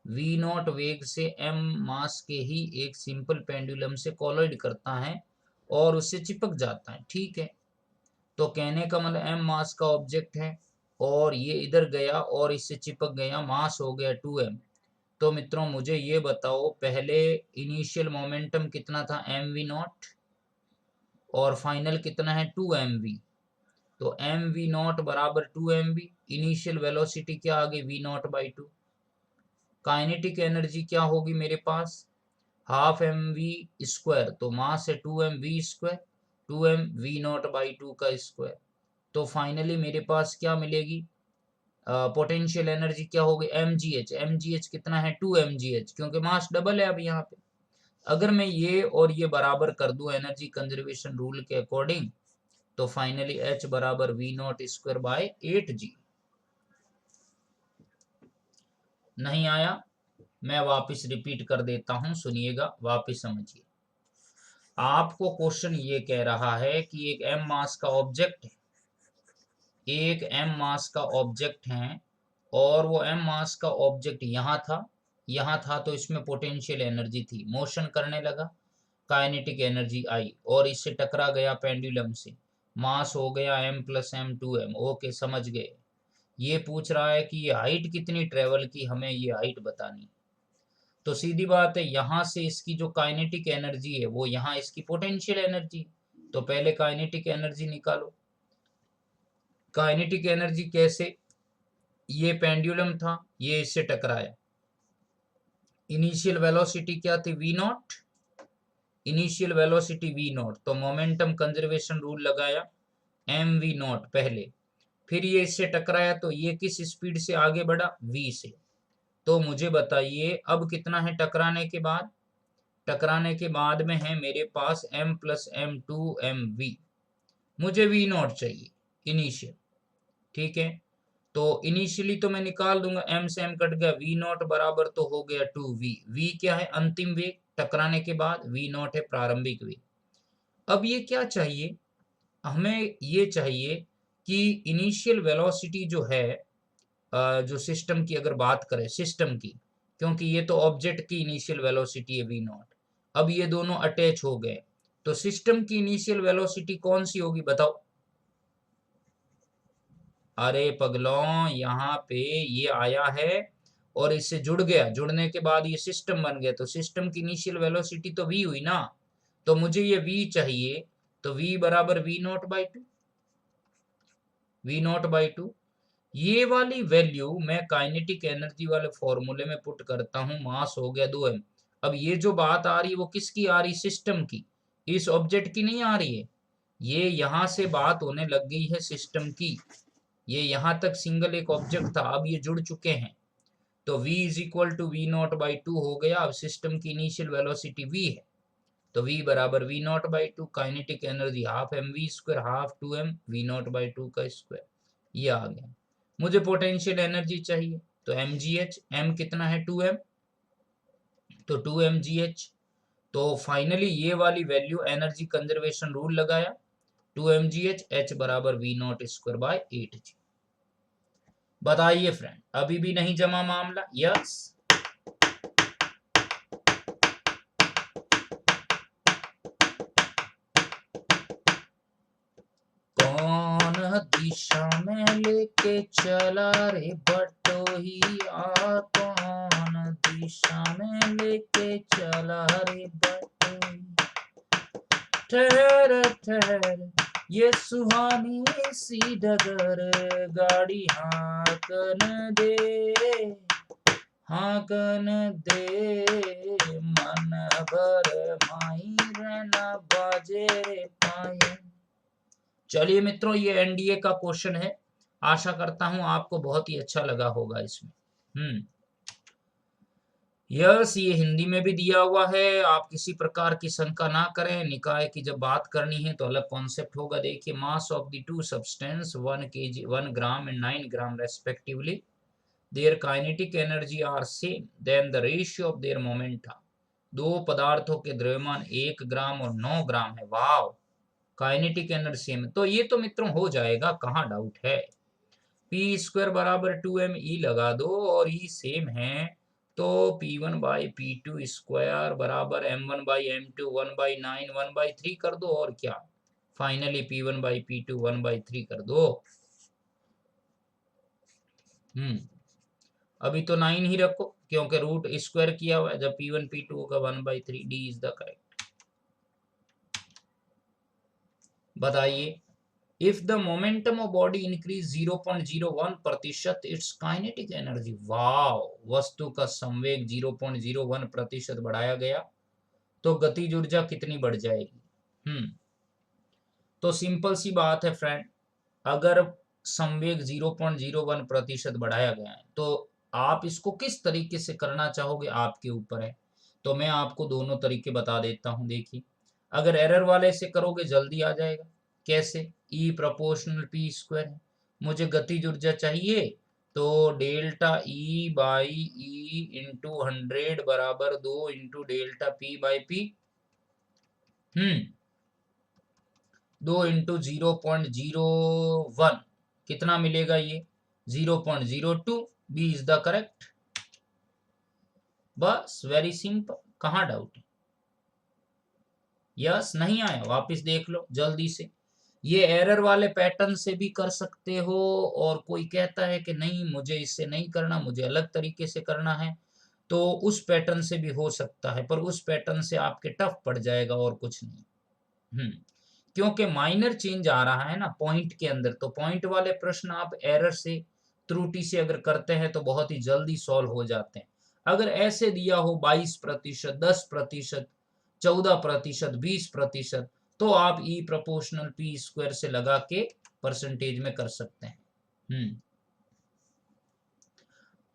v नॉट वेग से m मास के ही एक सिंपल पेंडुलम से कोलाइड करता है और उससे चिपक जाता है। ठीक है, तो कहने का मतलब m मास का ऑब्जेक्ट है और ये इधर गया और इससे चिपक गया, मास हो गया 2m। तो मित्रों मुझे ये बताओ, पहले इनिशियल मोमेंटम कितना था mv नॉट और फाइनल कितना है 2mv। तो mv नॉट बराबर 2mv, इनिशियल वेलोसिटी क्या आ गई v not by 2। Kinetic energy क्या होगी मेरे पास, हाफ एम वी स्क्वायर, तो मास है 2mv square, 2m v not by 2 का स्क्वायर। तो फाइनली मेरे पास क्या मिलेगी, पोटेंशियल एनर्जी क्या होगी, mgh। mgh कितना है 2mgh, क्योंकि मास डबल है अब यहाँ पे। अगर मैं ये और ये बराबर कर दूं एनर्जी कंजर्वेशन रूल के अकॉर्डिंग, तो फाइनली h बराबर v not square by 8g। नहीं आया, मैं वापस रिपीट कर देता हूं, सुनिएगा वापस समझिए। आपको क्वेश्चन ये कह रहा है कि एक m मास का ऑब्जेक्ट है, एक m मास का ऑब्जेक्ट है और वो m मास का ऑब्जेक्ट यहाँ था तो इसमें पोटेंशियल एनर्जी थी, मोशन करने लगा, काइनेटिक एनर्जी आई और इससे टकरा गया पेंडुलम से, मास हो गया m plus m 2m। Okay, समझ गए। ये पूछ रहा है कि ये हाइट कितनी ट्रेवल की, हमें ये हाइट बतानी। तो सीधी बात है, यहाँ से इसकी जो काइनेटिक एनर्जी है वो यहाँ इसकी पोटेंशियल एनर्जी, तो पहले काइनेटिक एनर्जी निकालो। काइनेटिक एनर्जी कैसे, ये पेंडुलम था, ये इससे टकराया, इनिशियल वेलोसिटी क्या थी v not, initial velocity v not, तो मोमेंटम कंजर्वेशन रूल लगाया mv नॉट पहले, फिर ये इससे टकराया तो ये किस स्पीड से आगे बढ़ा, v से। तो मुझे बताइए अब कितना है टकराने के बाद, टकराने के बाद में है मेरे पास m प्लस m 2mv, मुझे v नॉट चाहिए इनिशियल। ठीक है, तो इनिशियली तो मैं निकाल दूंगा, m से m कट गया, v नॉट बराबर तो हो गया 2v। v क्या है? अंतिम वेग टकराने के बाद, v नॉट है प्रारंभिक वेग। अब ये क्या चाहिए हमें? ये चाहिए कि इनिशियल वेलोसिटी जो है, जो सिस्टम की अगर बात करें, सिस्टम की, क्योंकि ये तो ऑब्जेक्ट की इनिशियल वेलोसिटी है v नॉट, अब ये दोनों अटैच हो गए, तो सिस्टम की इनिशियल वेलोसिटी कौन सी होगी बताओ? अरे पगलों, यहाँ पे ये आया है और इससे जुड़ गया, जुड़ने के बाद ये सिस्टम बन गया, तो सिस्टम की इनिशियल वेलोसिटी तो v हुई ना, तो मुझे ये v चाहिए, तो v बराबर v not by to, v not by to. ये वाली वैल्यू मैं काइनेटिक एनर्जी वाले फॉर्मूले में पुट करता हूं, मास हो गया 2m। अब ये जो बात आ रही है वो किसकी आ रही? सिस्टम की, इस ऑब्जेक्ट की नहीं आ रही है। ये यहां से बात होने लग गई है सिस्टम की, ये यहां तक सिंगल एक ऑब्जेक्ट था, अब ये जुड़ चुके हैं, तो v is equal to v naught by two हो गया। अब सिस्टम की इनिशियल वेलोसिटी v है, तो v बराबर v naught by two, kinetic energy half M we square, half 2m v naught by two का स्क्वायर, ये आ गया। मुझे पोटेंशियल एनर्जी चाहिए, तो mgh, m कितना है? 2m, तो 2mgh। तो फाइनली ये वाली वैल्यू, एनर्जी कंजर्वेशन रूल लगाया, 2mgh, h बराबर v not square by 8g। बताइए फ्रेंड, अभी भी नहीं जमा मामला? यस। कौन दिशा में लेके चला रे बटोहिया, कौन दिशा में लेके चला रे बटोहिया, ठहर ठहर ये सुहानी सी डगर, गाड़ी हाकन दे, हाकन दे, मन भर माही रहना बाजे पाए। चलिए मित्रों, ये एनडीए का क्वेश्चन है, आशा करता हूं आपको बहुत ही अच्छा लगा होगा इसमें। यस, ये हिंदी में भी दिया हुआ है, आप किसी प्रकार की शंका ना करें, निकाय की जब बात करनी है तो अलग कॉन्सेप्ट होगा। देखिए, mass of the two substance 1 kg, 1 gram and 9 gram respectively, their kinetic energy are same then the ratio of their momenta. दो पदार्थों के द्रव्यमान 1 ग्राम और 9 ग्राम है। वाव, काइनेटिक एनर्जी सेम, तो ये तो मित्रों हो जाएगा, कहाँ डाउट है। पी स्क्वायर बराबर 2m ई लगा दो, और ई सेम है, तो P1 बाई P2 स्क्वायर बराबर M1 by M2, 1 by 9, 1 by 3 कर दो, और क्या, finally P1 by P2 1 by 3 कर दो। अभी तो 9 ही रखो, क्योंकि रूट स्क्वायर किया हुआ है, जब P1 P2 होगा 1 by 3, D is the correct. बताइए, if the momentum of body increase 0.01%, its kinetic energy, वाव, वस्तु का संवेग 0.01% बढ़ाया गया, तो गतिज ऊर्जा कितनी बढ़ जाएगी? तो सिंपल सी बात है फ्रेंड, अगर संवेग 0.01% बढ़ाया गया है, तो आप इसको किस तरीके से करना चाहोगे आपके ऊपर है। तो मैं आपको दोनों तरीके बता देता हूं। देखिए, अगर एरर वाले से करोगे जल्दी आ जाएगा। कैसे? E प्रोपोर्शनल पी स्क्वायर है, मुझे गतिज ऊर्जा चाहिए, तो delta E by E into 100 बराबर 2 into delta P by P, 2 into 0.01, कितना मिलेगा? ये 0.02, बी इज द करेक्ट। बस, वेरी सिंपल, कहाँ डाउट है? यस, नहीं आया? वापस देख लो जल्दी से। ये एरर वाले पैटर्न से भी कर सकते हो, और कोई कहता है कि नहीं मुझे इससे नहीं करना, मुझे अलग तरीके से करना है, तो उस पैटर्न से भी हो सकता है, पर उस पैटर्न से आपके टफ पड़ जाएगा और कुछ नहीं। क्योंकि माइनर चेंज आ रहा है ना पॉइंट के अंदर, तो पॉइंट वाले प्रश्न आप एरर से, त्रुटि से अगर करते हैं तो बहुत ही जल्दी सॉल्व हो जाते हैं। अगर ऐसे दिया हो 22%, 10%, 14%, 20%, तो आप ई प्रोपोर्शनल पी स्क्वायर से लगा के परसेंटेज में कर सकते हैं।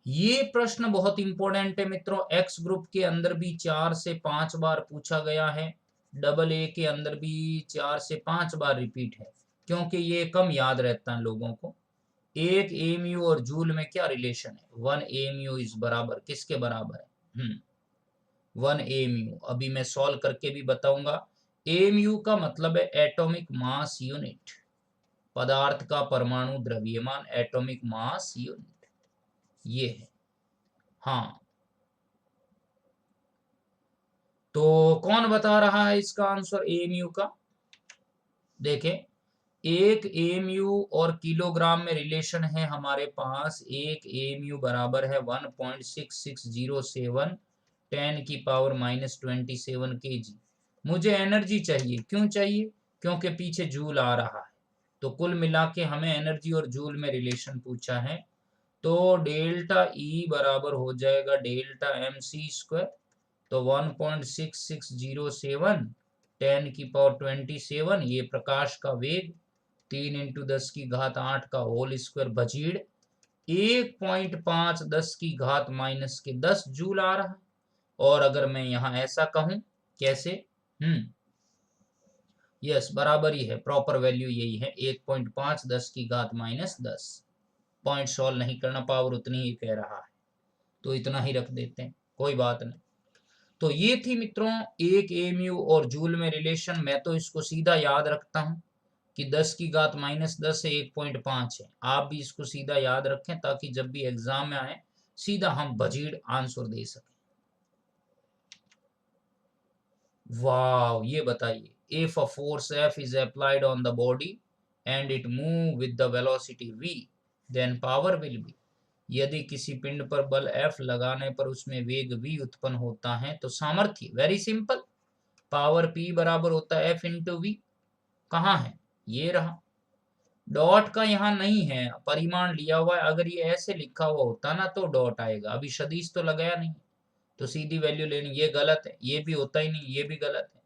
ये प्रश्न बहुत इंपॉर्टेंट है मित्रों, एक्स ग्रुप के अंदर भी 4 से 5 बार पूछा गया है, डबल ए के अंदर भी 4 से 5 बार रिपीट है, क्योंकि ये कम याद रहता है लोगों को। एक एमयू और जूल में क्या रिलेशन है? 1 एमयू इज बराबर किसके बराबर है? 1 एमयू। अभी मैं सॉल्व करके भी बताऊंगा। एमयू का मतलब है एटॉमिक मास यूनिट, पदार्थ का परमाणु द्रव्यमान, एटॉमिक मास यूनिट, ये है। हाँ, तो कौन बता रहा है इसका आंसर एमयू का? देखें, एक एमयू और किलोग्राम में रिलेशन है हमारे पास। एक एमयू बराबर है 1.6607 10 की पावर -27 kg। मुझे एनर्जी चाहिए, क्यों चाहिए? क्योंकि पीछे जूल आ रहा है। तो कुल मिला के हमें एनर्जी और जूल में रिलेशन पूछा है। तो डेल्टा ई बराबर हो जाएगा डेल्टा एम सी स्क्वायर। तो 1.6607 10 की पावर 27, ये प्रकाश का वेग, 3 × 10 की घात 8 का होल स्क्वायर बजीड़ 1.5 10 की घात -10 जूल आ रहा है। और अगर मैं यहाँ ऐसा कहूं, कैसे? यस, बराबर ही है, प्रॉपर वैल्यू यही है, 1.5 10 की घात -10। पॉइंट सॉल्व नहीं करना, पावर उतनी ही कह रहा है, तो इतना ही रख देते हैं, कोई बात नहीं। तो ये थी मित्रों एक एमयू और जूल में रिलेशन। मैं तो इसको सीधा याद रखता हूं कि 10 की घात -10 से 1.5 है। आप भी इसको सीधा याद रखें ताकि जब भी एग्जाम में आए सीधा हम बजीड़ आंसर दे सकें। वाह, ये बताइए, if a force F is applied on the body and it move with the velocity v, then power will be। यदि किसी पिंड पर बल F लगाने पर उसमें वेग v उत्पन्न होता है तो सामर्थ्य, वेरी सिंपल, पावर P बराबर होता है F इंटू वी। कहाँ है? ये रहा। डॉट का यहाँ नहीं है, परिमाण लिया हुआ है। अगर ये ऐसे लिखा हुआ होता ना तो डॉट आएगा, अभी सदिश तो लगाया नहीं, तो सीधी वैल्यू लेनी। ये गलत है, ये भी होता ही नहीं, ये भी गलत है।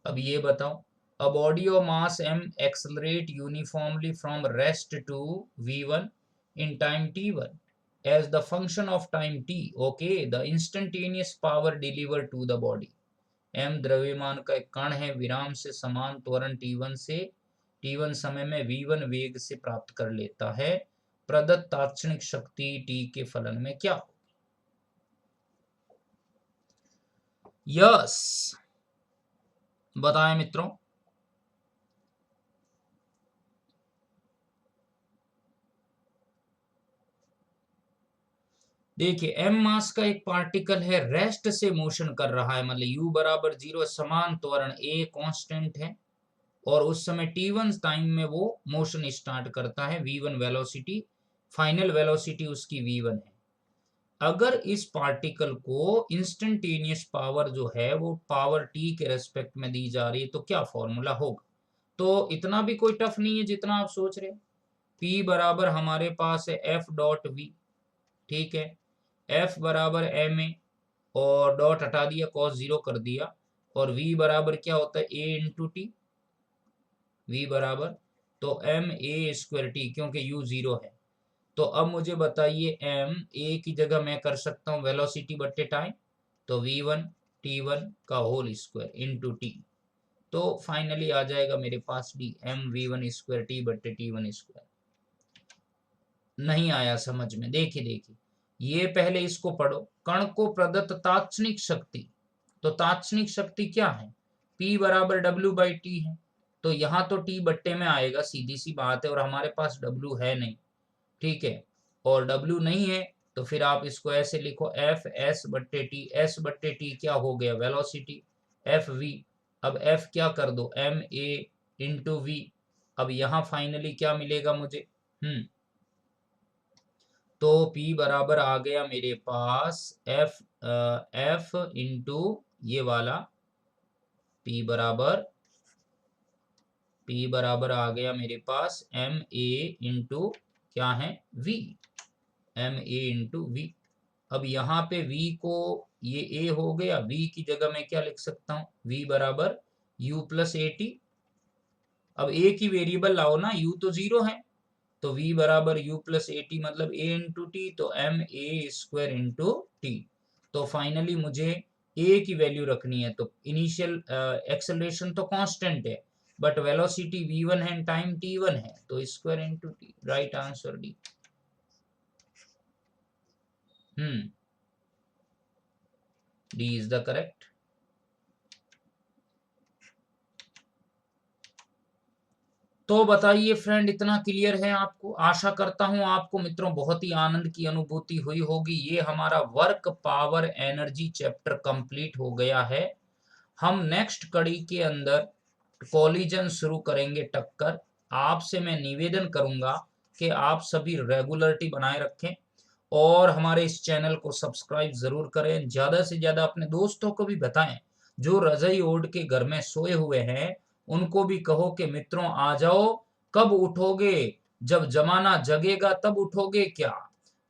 अब ये बताओ, a body of mass m accelerate uniformly from rest to v1 in time t1 as the function of time t। okay, the instantaneous power delivered to the body। m द्रव्यमान का एक कण है, विराम से समान त्वरण t1 से t1 समय में v1 वेग से प्राप्त कर लेता है। प्रदत्त तात्क्षणिक शक्ति t के फलन में क्या? यस, बताएं मित्रों। देखिए, एम मास का एक पार्टिकल है, रेस्ट से मोशन कर रहा है, मतलब u बराबर 0, समान त्वरण a कांस्टेंट है, और उस समय t1 टाइम में वो मोशन स्टार्ट करता है, v1 वेलोसिटी, फाइनल वेलोसिटी उसकी v1 है। अगर इस पार्टिकल को इंस्टेंटेनियस पावर जो है वो पावर t के रेस्पेक्ट में दी जा रही है तो क्या फॉर्मूला होगा? तो इतना भी कोई टफ नहीं है जितना आप सोच रहे हैं। p बराबर हमारे पास है f डॉट v, ठीक है, f बराबर एम ए, और डॉट हटा दिया, cos 0 कर दिया, और v बराबर क्या होता है? a into T. v बराबर तो एम ए स्क्वायर टी, क्योंकि u 0 है। तो अब मुझे बताइए, m a की जगह मैं कर सकता हूँ वेलोसिटी बट्टे टाइम, तो v1 t1 का होल स्क्वायर इंटू टी। तो फाइनली आ जाएगा मेरे पास d m v1 square T बट्टे t1 स्क्वायर। नहीं आया समझ में? देखिए देखिए, ये पहले इसको पढ़ो, कण को प्रदत्त तात्क्षणिक शक्ति, तो तात्क्षणिक शक्ति क्या है? P बराबर W/T है, तो यहाँ तो T बट्टे में आएगा, सीधी सी बात है, और हमारे पास W है नहीं, ठीक है, और W नहीं है तो फिर आप इसको ऐसे लिखो, F S बट्टे टी, S बट्टे टी क्या हो गया? Velocity, F V। अब F क्या कर दो? M A into V। अब यहाँ फाइनली क्या मिलेगा मुझे? तो P बराबर आ गया मेरे पास F इंटू ये वाला, P बराबर आ गया मेरे पास M A इंटू क्या है? V, M A into V। अब यहाँ पे V को, ये A हो गया, V की जगह मैं क्या लिख सकता हूँ? V बराबर U प्लस ए टी। अब A की वेरिएबल लाओ ना, U तो 0 है, तो v बराबर u प्लस ए टी, मतलब a इंटू टी, तो m a square into T. तो फाइनली मुझे a की वैल्यू रखनी है, तो इनिशियल एक्सेलरेशन तो कांस्टेंट है, बट वेलोसिटी v1 है एंड टाइम t1 है, तो square into T, right answer D. D is the correct. तो बताइए फ्रेंड, इतना क्लियर है आपको? आशा करता हूं आपको मित्रों बहुत ही आनंद की अनुभूति हुई होगी। ये हमारा work power energy chapter complete हो गया है। हम नेक्स्ट कड़ी के अंदर कॉलिजन शुरू करेंगे, टक्कर। आपसे मैं निवेदन करूंगा कि आप सभी रेगुलरिटी बनाए रखें और हमारे इस चैनल को सब्सक्राइब जरूर करें। ज्यादा से ज्यादा अपने दोस्तों को भी बताएं जो रजाई ओढ़ के घर में सोए हुए हैं, उनको भी कहो कि मित्रों आ जाओ, कब उठोगे? जब जमाना जगेगा तब उठोगे क्या?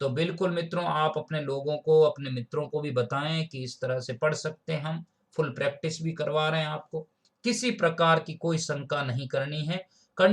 तो बिल्कुल मित्रों, आप अपने लोगों को, अपने मित्रों को भी बताएं कि इस तरह से पढ़ सकते हैं। हम फुल प्रैक्टिस भी करवा रहे हैं आपको, किसी प्रकार की कोई शंका नहीं करनी है।